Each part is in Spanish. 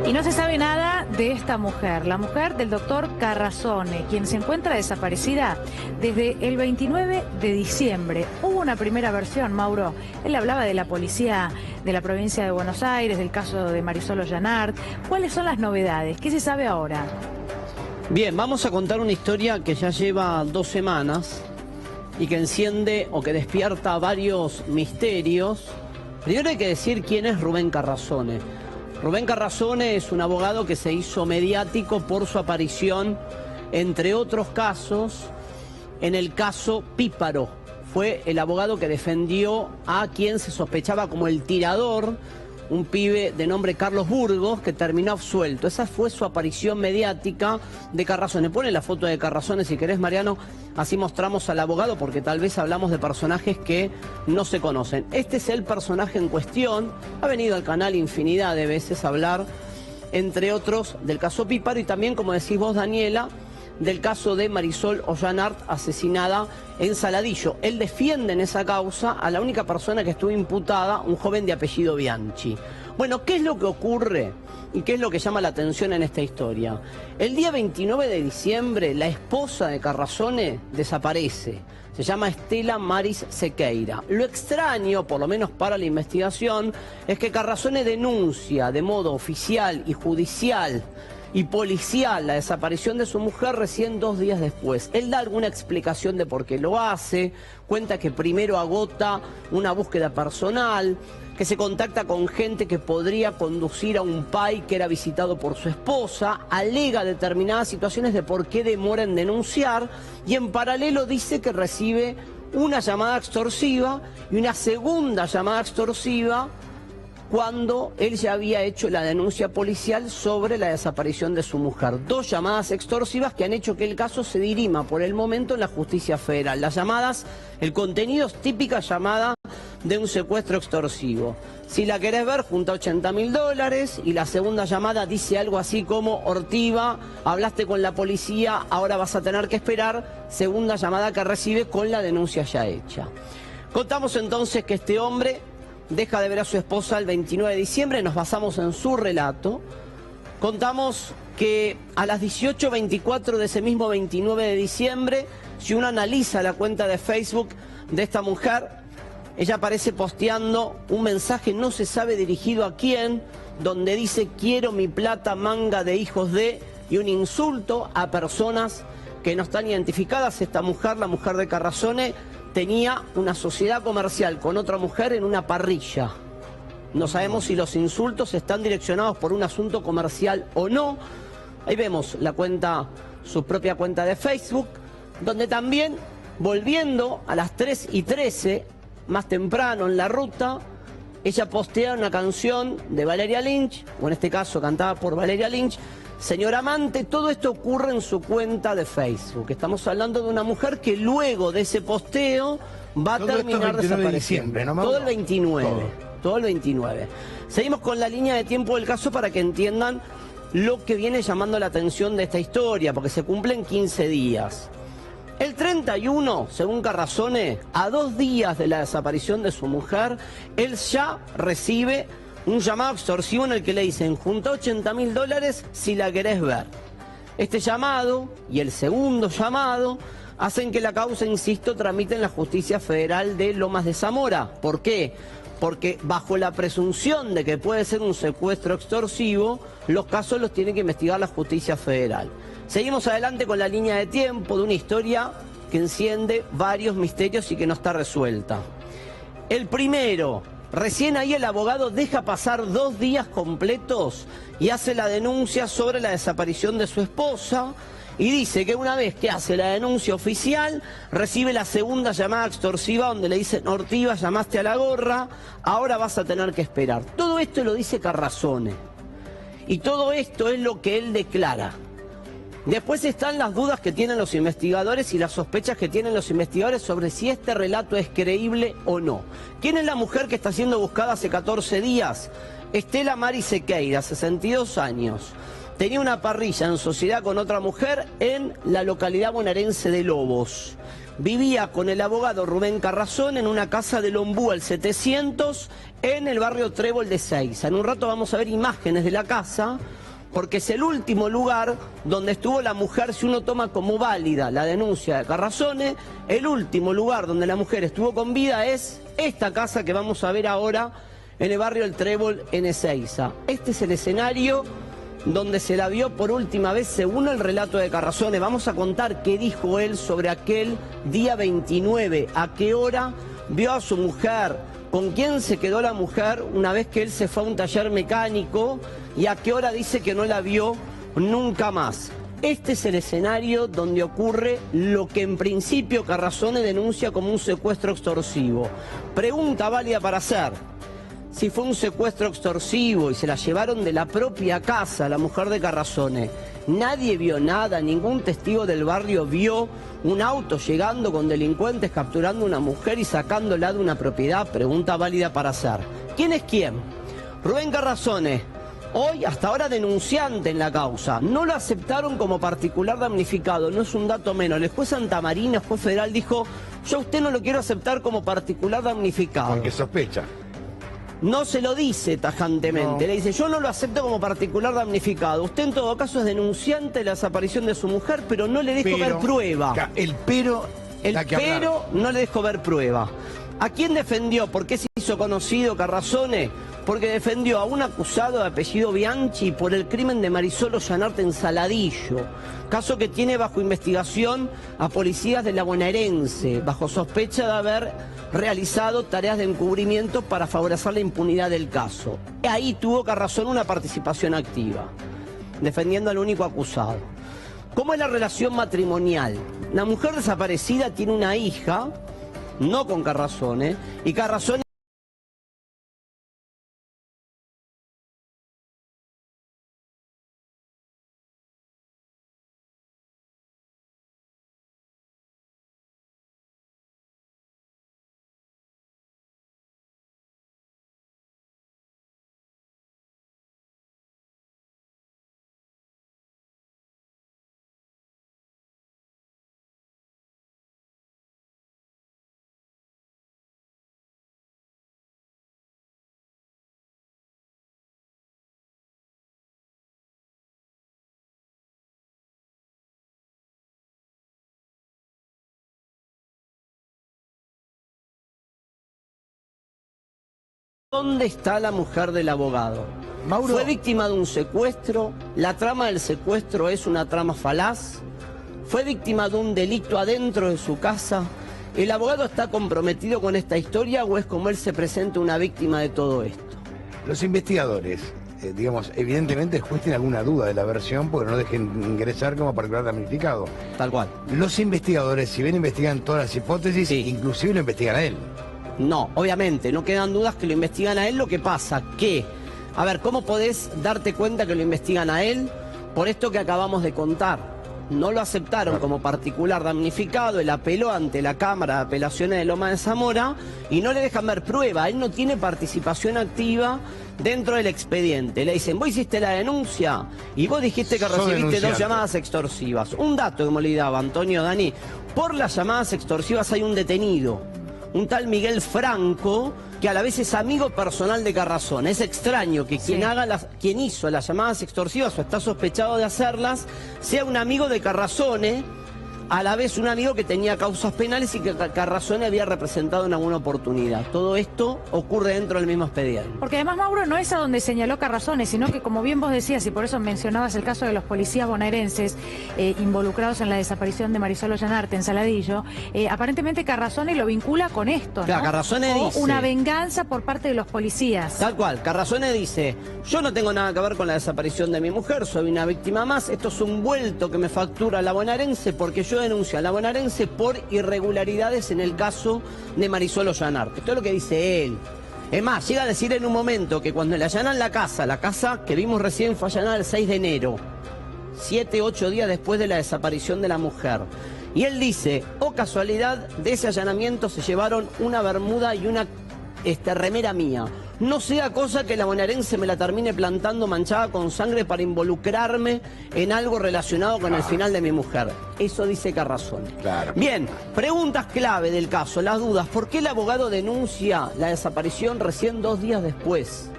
Y no se sabe nada de esta mujer, la mujer del doctor Carrasone, quien se encuentra desaparecida desde el 29 de diciembre. Hubo una primera versión, Mauro. Él hablaba de la policía de la provincia de Buenos Aires, del caso de Marisol Ollanart. ¿Cuáles son las novedades? ¿Qué se sabe ahora? Bien, vamos a contar una historia que ya lleva 2 semanas y que enciende o que despierta varios misterios. Primero hay que decir quién es Rubén Carrasone. Rubén Carrasone es un abogado que se hizo mediático por su aparición, entre otros casos, en el caso Píparo. Fue el abogado que defendió a quien se sospechaba como el tirador, un pibe de nombre Carlos Burgos, que terminó absuelto. Esa fue su aparición mediática de Carrasone. Pone la foto de Carrasone si querés, Mariano, así mostramos al abogado, porque tal vez hablamos de personajes que no se conocen. Este es el personaje en cuestión, ha venido al canal infinidad de veces a hablar, entre otros, del caso Píparo y también, como decís vos, Daniela, del caso de Marisol Ollanart, asesinada en Saladillo. Él defiende en esa causa a la única persona que estuvo imputada, un joven de apellido Bianchi. Bueno, ¿qué es lo que ocurre y qué es lo que llama la atención en esta historia? El día 29 de diciembre, la esposa de Carrasone desaparece. Se llama Estela Maris Sequeira. Lo extraño, por lo menos para la investigación, es que Carrasone denuncia de modo oficial y judicial y policial la desaparición de su mujer recién 2 días después. Él da alguna explicación de por qué lo hace, cuenta que primero agota una búsqueda personal, que se contacta con gente que podría conducir a un PAI que era visitado por su esposa, alega determinadas situaciones de por qué demora en denunciar y en paralelo dice que recibe una llamada extorsiva y una segunda llamada extorsiva cuando él ya había hecho la denuncia policial sobre la desaparición de su mujer. 2 llamadas extorsivas que han hecho que el caso se dirima por el momento en la justicia federal. Las llamadas, el contenido es típica llamada de un secuestro extorsivo. Si la querés ver, junta $80.000 y la segunda llamada dice algo así como: Ortiva, hablaste con la policía, ahora vas a tener que esperar. Segunda llamada que recibe con la denuncia ya hecha. Contamos entonces que este hombre deja de ver a su esposa el 29 de diciembre, nos basamos en su relato. Contamos que a las 18:24 de ese mismo 29 de diciembre, si uno analiza la cuenta de Facebook de esta mujer, ella aparece posteando un mensaje, no se sabe dirigido a quién, donde dice: quiero mi plata, manga de hijos de, y un insulto a personas que no están identificadas. Esta mujer, la mujer de Carrasone, tenía una sociedad comercial con otra mujer en una parrilla. No sabemos si los insultos están direccionados por un asunto comercial o no. Ahí vemos la cuenta, su propia cuenta de Facebook, donde también, volviendo a las 3:13, más temprano en la ruta, ella postea una canción de Valeria Lynch, o en este caso cantada por Valeria Lynch, Señor Amante. Todo esto ocurre en su cuenta de Facebook. Estamos hablando de una mujer que luego de ese posteo va a terminar desapareciendo. Todo el 29. Todo el 29. Seguimos con la línea de tiempo del caso para que entiendan lo que viene llamando la atención de esta historia, porque se cumplen 15 días. El 31, según Carrasone, a 2 días de la desaparición de su mujer, él ya recibe un llamado extorsivo en el que le dicen: junta $80.000 si la querés ver. Este llamado y el segundo llamado hacen que la causa, insisto, tramite en la Justicia Federal de Lomas de Zamora. ¿Por qué? Porque bajo la presunción de que puede ser un secuestro extorsivo, los casos los tiene que investigar la Justicia Federal. Seguimos adelante con la línea de tiempo de una historia que enciende varios misterios y que no está resuelta. El primero: recién ahí el abogado deja pasar 2 días completos y hace la denuncia sobre la desaparición de su esposa y dice que una vez que hace la denuncia oficial, recibe la segunda llamada extorsiva donde le dicen: Ortiva, llamaste a la gorra, ahora vas a tener que esperar. Todo esto lo dice Carrasone y todo esto es lo que él declara. Después están las dudas que tienen los investigadores y las sospechas que tienen los investigadores sobre si este relato es creíble o no. ¿Quién es la mujer que está siendo buscada hace 14 días? Estela Maris Sequeira, 62 años. Tenía una parrilla en sociedad con otra mujer en la localidad bonaerense de Lobos. vivía con el abogado Rubén Carrazone en una casa de Lombú, el 700, en el barrio Trébol de Ezeiza. En un rato vamos a ver imágenes de la casa, porque es el último lugar donde estuvo la mujer, si uno toma como válida la denuncia de Carrazone, el último lugar donde la mujer estuvo con vida es esta casa que vamos a ver ahora en el barrio El Trébol, en Ezeiza. Este es el escenario donde se la vio por última vez, según el relato de Carrazone. Vamos a contar qué dijo él sobre aquel día 29, a qué hora vio a su mujer, con quién se quedó la mujer una vez que él se fue a un taller mecánico y a qué hora dice que no la vio nunca más. Este es el escenario donde ocurre lo que en principio Carrazone denuncia como un secuestro extorsivo. Pregunta válida para hacer: si fue un secuestro extorsivo y se la llevaron de la propia casa, la mujer de Carrazone, nadie vio nada, ningún testigo del barrio vio un auto llegando con delincuentes capturando a una mujer y sacándola de una propiedad. Pregunta válida para hacer. ¿Quién es quién? Rubén Carrazone, hoy hasta ahora denunciante en la causa. No lo aceptaron como particular damnificado, no es un dato menos. El juez Santamarina, el juez federal, dijo: yo a usted no lo quiero aceptar como particular damnificado. Porque sospecha. No se lo dice tajantemente, le dice: yo no lo acepto como particular damnificado. Usted en todo caso es denunciante de la desaparición de su mujer, pero no le dejo ver prueba. El pero no le dejo ver prueba. ¿A quién defendió? ¿Por qué se hizo conocido Carrazone? Porque defendió a un acusado de apellido Bianchi por el crimen de Marisol Ollanarte en Saladillo, caso que tiene bajo investigación a policías de la bonaerense, bajo sospecha de haber realizado tareas de encubrimiento para favorecer la impunidad del caso. Ahí tuvo Carrazone una participación activa, defendiendo al único acusado. ¿Cómo es la relación matrimonial? La mujer desaparecida tiene una hija, no con Carrazone, y Carrazone ¿dónde está la mujer del abogado? Mauro. ¿Fue víctima de un secuestro? ¿La trama del secuestro es una trama falaz? ¿Fue víctima de un delito adentro de su casa? ¿El abogado está comprometido con esta historia o es como él se presenta una víctima de todo esto? Los investigadores, digamos, evidentemente el juez tiene alguna duda de la versión porque no dejen ingresar como particular damnificado. Tal cual. Los investigadores, si bien investigan todas las hipótesis, Sí. inclusive lo investigan a él. No, obviamente, no quedan dudas que lo investigan a él. Lo que pasa que, a ver, ¿cómo podés darte cuenta que lo investigan a él? Por esto que acabamos de contar. No lo aceptaron como particular damnificado, él apeló ante la Cámara de Apelaciones de Loma de Zamora y no le dejan ver prueba, él no tiene participación activa dentro del expediente. Le dicen: vos hiciste la denuncia y vos dijiste que recibiste 2 llamadas extorsivas. Un dato que me olvidaba, Antonio, Dani: por las llamadas extorsivas hay un detenido, un tal Miguel Franco, que a la vez es amigo personal de Carrazone. Es extraño que quien hizo las llamadas extorsivas o está sospechado de hacerlas sea un amigo de Carrazone, a la vez un amigo que tenía causas penales y que Carrazone había representado en alguna oportunidad. Todo esto ocurre dentro del mismo expediente. Porque además, Mauro, no es a donde señaló Carrazone, sino que, como bien vos decías, y por eso mencionabas el caso de los policías bonaerenses involucrados en la desaparición de Marisol Ollanarte en Saladillo, aparentemente Carrazone lo vincula con esto, ¿no? Claro, Carrazone dice: una venganza por parte de los policías. Tal cual, Carrazone dice: yo no tengo nada que ver con la desaparición de mi mujer, soy una víctima más, esto es un vuelto que me factura la bonaerense porque yo denuncio a la bonaerense por irregularidades en el caso de Marisol Ollanarte. Esto es lo que dice él. Es más, llega a decir en un momento que cuando le allanan la casa que vimos recién fue allanada el 6 de enero, 7, 8 días después de la desaparición de la mujer. Y él dice: oh casualidad, de ese allanamiento se llevaron una bermuda y una remera mía. no sea cosa que la bonaerense me la termine plantando manchada con sangre para involucrarme en algo relacionado con el final de mi mujer. Eso dice Carrasone. Claro. Bien, preguntas clave del caso, las dudas. ¿Por qué el abogado denuncia la desaparición recién 2 días después?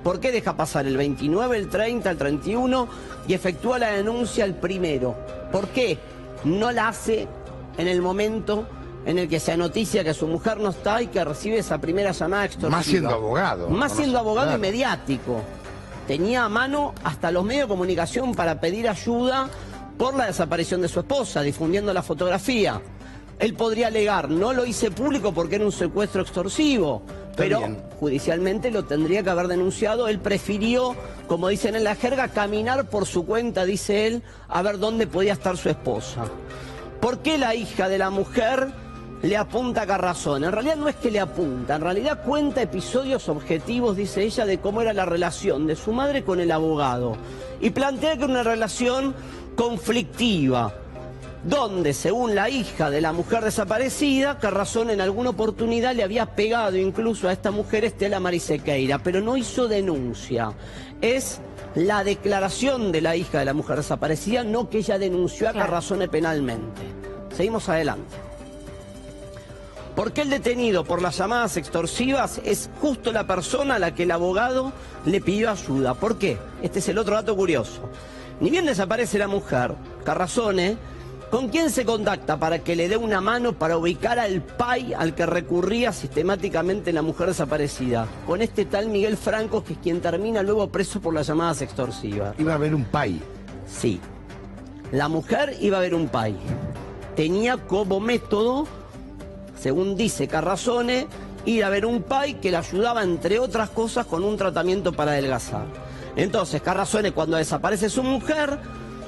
¿Por qué deja pasar el 29, el 30, el 31 y efectúa la denuncia el 1? ¿Por qué no la hace en el momento en el que se anoticia que su mujer no está y que recibe esa primera llamada extorsiva? Más siendo abogado. Más siendo abogado claro. y mediático. Tenía a mano hasta los medios de comunicación para pedir ayuda por la desaparición de su esposa, difundiendo la fotografía. Él podría alegar, no lo hice público porque era un secuestro extorsivo, pero judicialmente lo tendría que haber denunciado. Él prefirió, como dicen en la jerga, caminar por su cuenta, dice él, a ver dónde podía estar su esposa. ¿Por qué la hija de la mujer le apunta a Carrasone? En realidad no es que le apunta, en realidad cuenta episodios objetivos, dice ella, de cómo era la relación de su madre con el abogado. Y plantea que era una relación conflictiva, donde, según la hija de la mujer desaparecida, Carrasone en alguna oportunidad le había pegado incluso a esta mujer, Estela Marisequeira, pero no hizo denuncia. Es la declaración de la hija de la mujer desaparecida, no que ella denunció a Carrasone penalmente. Seguimos adelante. Porque el detenido por las llamadas extorsivas es justo la persona a la que el abogado le pidió ayuda. ¿Por qué? Este es el otro dato curioso. Ni bien desaparece la mujer, Carrasone, ¿con quién se contacta para que le dé una mano para ubicar al PAI al que recurría sistemáticamente la mujer desaparecida? Con este tal Miguel Franco, que es quien termina luego preso por las llamadas extorsivas. Iba a haber un PAI. Sí. La mujer iba a ver un PAI. Tenía como método, según dice Carrasone, ir a ver un PAI que le ayudaba, entre otras cosas, con un tratamiento para adelgazar. Entonces, Carrasone, cuando desaparece su mujer,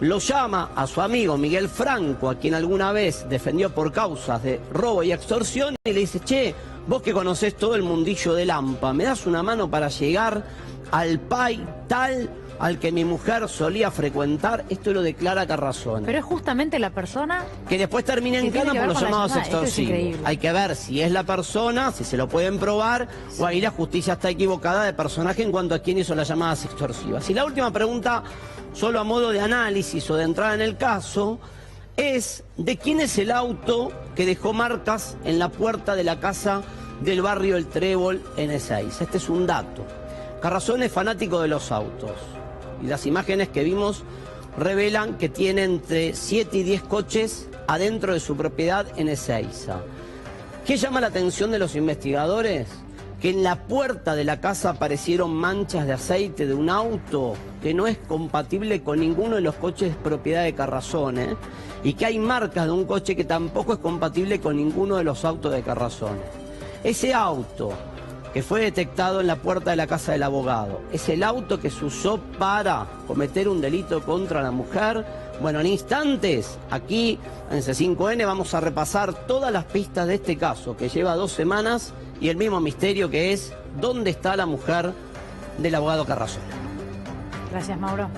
lo llama a su amigo Miguel Franco, a quien alguna vez defendió por causas de robo y extorsión, y le dice: che, vos que conocés todo el mundillo del AMPA, ¿me das una mano para llegar al PAI tal al que mi mujer solía frecuentar? Esto lo declara Carrasone. Pero es justamente la persona que después termina en cana por los llamados extorsivos. Hay que ver si es la persona, si se lo pueden probar, o ahí la justicia está equivocada de personaje en cuanto a quién hizo las llamadas extorsivas. Y la última pregunta, solo a modo de análisis o de entrada en el caso, es de quién es el auto que dejó marcas en la puerta de la casa del barrio El Trébol en Ezeiza. Este es un dato. Carrasone es fanático de los autos. Y las imágenes que vimos revelan que tiene entre 7 y 10 coches adentro de su propiedad en Ezeiza. ¿Qué llama la atención de los investigadores? Que en la puerta de la casa aparecieron manchas de aceite de un auto que no es compatible con ninguno de los coches propiedad de Carrasone, y que hay marcas de un coche que tampoco es compatible con ninguno de los autos de Carrasone. Ese auto que fue detectado en la puerta de la casa del abogado, es el auto que se usó para cometer un delito contra la mujer. Bueno, en instantes, aquí en C5N vamos a repasar todas las pistas de este caso, que lleva 2 semanas, y el mismo misterio, que es ¿dónde está la mujer del abogado Carrasone? Gracias, Mauro.